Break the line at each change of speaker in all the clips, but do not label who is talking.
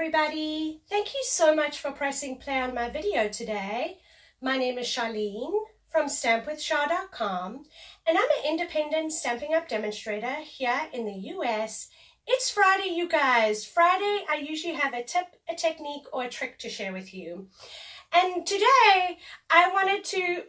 everybody. Thank you so much for pressing play on my video today. My name is Sharleen from stampwithshar.com and I'm an independent Stampin' Up! Demonstrator here in the US. It's Friday, you guys. Friday, I usually have a tip, a technique, or a trick to share with you. And today, I wanted to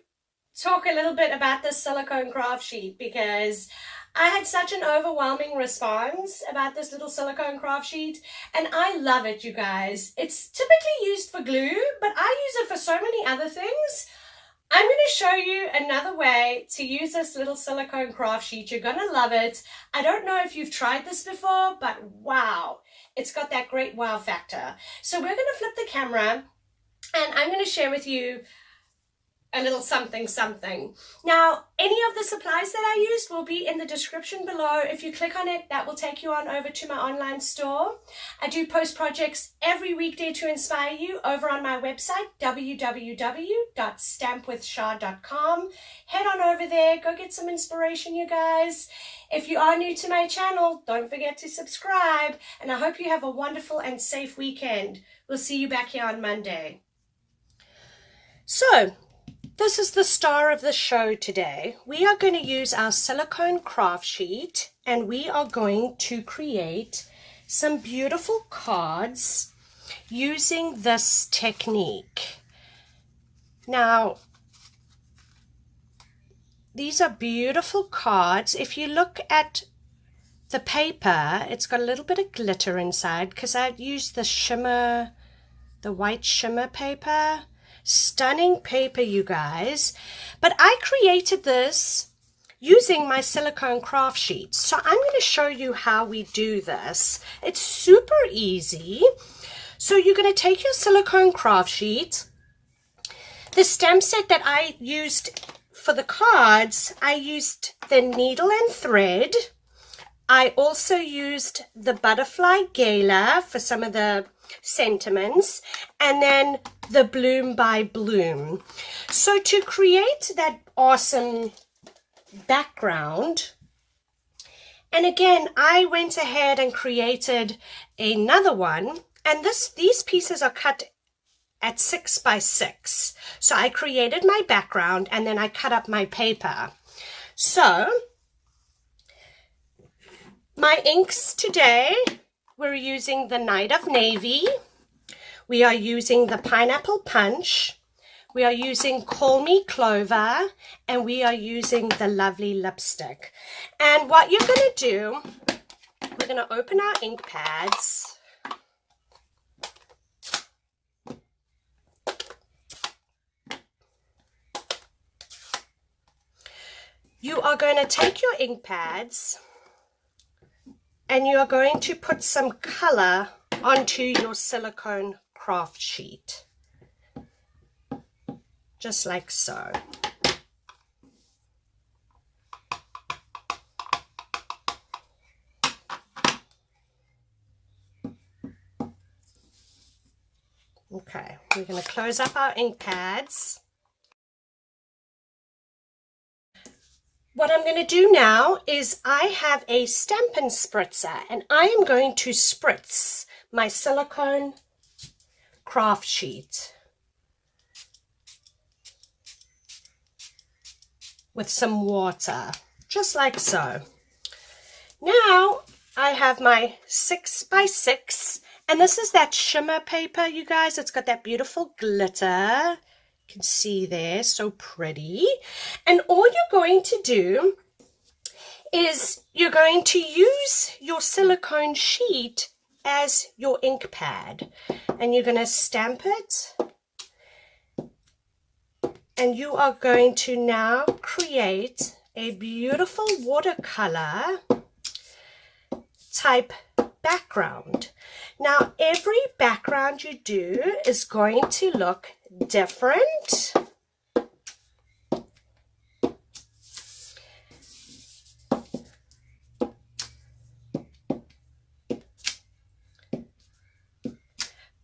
talk a little bit about this silicone craft sheet because I had such an overwhelming response about this little silicone craft sheet, and I love it, you guys. It's typically used for glue, but I use it for so many other things. I'm going to show you another way to use this little silicone craft sheet. You're going to love it. I don't know if you've tried this before, but wow, it's got that great wow factor. So we're going to flip the camera, and I'm going to share with you a little something. Now, any of the supplies that I used will be in the description below. If you click on it, that will take you on over to my online store. I do post projects every weekday to inspire you over on my website, www.stampwithshar.com. Head on over there, go get some inspiration, you guys. If you are new to my channel, don't forget to subscribe, and I hope you have a wonderful and safe weekend. We'll see you back here on Monday. So, this is the star of the show today. We are going to use our silicone craft sheet and we are going to create some beautiful cards using this technique. Now, these are beautiful cards. If you look at the paper, it's got a little bit of glitter inside because I used the shimmer, the white shimmer paper. Stunning paper, you guys. But I created this using my silicone craft sheet. So I'm going to show you how we do this. It's super easy. So you're going to take your silicone craft sheet. The stamp set that I used for the cards, I used the needle and thread. I also used the butterfly gala for some of the sentiments, and then the bloom by bloom. So to create that awesome background, and again I went ahead and created another one, and these pieces are cut at 6 by 6. So I created my background and then I cut up my paper. So my inks today, we're using the Night of Navy. We are using the Pineapple Punch. We are using Call Me Clover. And we are using the Lovely Lipstick. And what you're going to do, we're going to open our ink pads. You are going to take your ink pads and you are going to put some color onto your silicone craft sheet, just like so. Okay, we're going to close up our ink pads. What I'm going to do now is I have a Stampin' Spritzer and I am going to spritz my silicone craft sheet with some water, just like so. Now I have my 6 by 6, and this is that shimmer paper, you guys. It's got that beautiful glitter. You can see there, so pretty. And all you're going to do is you're going to use your silicone sheet as your ink pad, and you're going to stamp it, and you are going to now create a beautiful watercolor type background. Now every background you do is going to look different.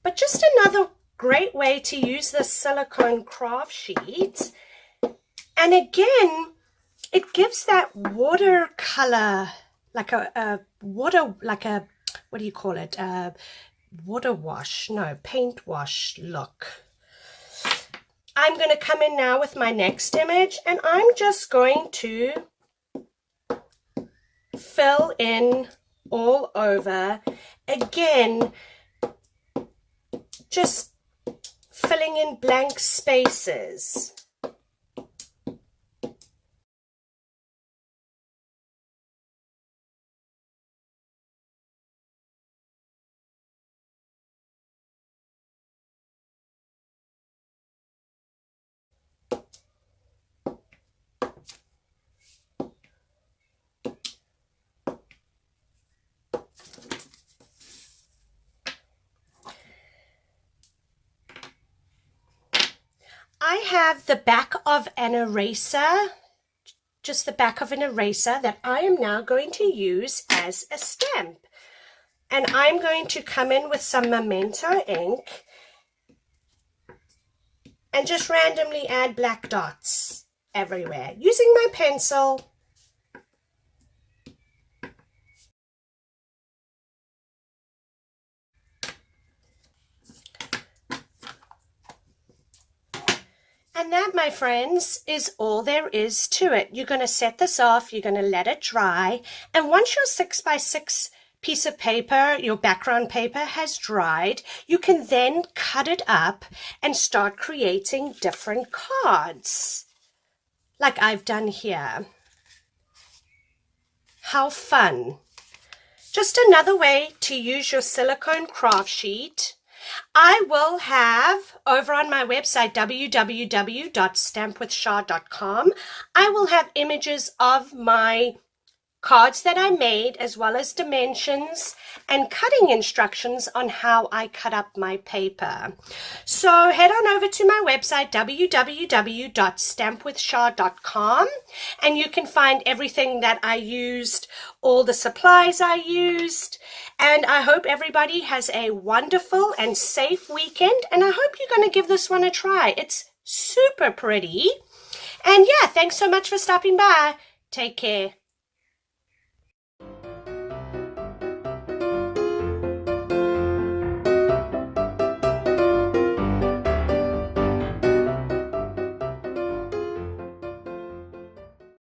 But just another great way to use this silicone craft sheet. And again, it gives that watercolor, like a water, like a, what do you call it? water wash, no, paint wash look. I'm going to come in now with my next image, and I'm just going to fill in all over. Again, just filling in blank spaces. I have the back of an eraser, just the back of an eraser that I am now going to use as a stamp. And I'm going to come in with some Memento ink and just randomly add black dots everywhere using my pencil. And that, my friends, is all there is to it. You're going to set this off, you're going to let it dry, and once your 6x6 piece of paper, your background paper, has dried, you can then cut it up and start creating different cards, like I've done here. How fun! Just another way to use your silicone craft sheet. I will have, over on my website, www.stampwithshar.com, I will have images of my cards that I made, as well as dimensions and cutting instructions on how I cut up my paper. So head on over to my website, www.stampwithshar.com, and you can find everything that I used, all the supplies I used, and I hope everybody has a wonderful and safe weekend, and I hope you're going to give this one a try. It's super pretty. And yeah, thanks so much for stopping by. Take care.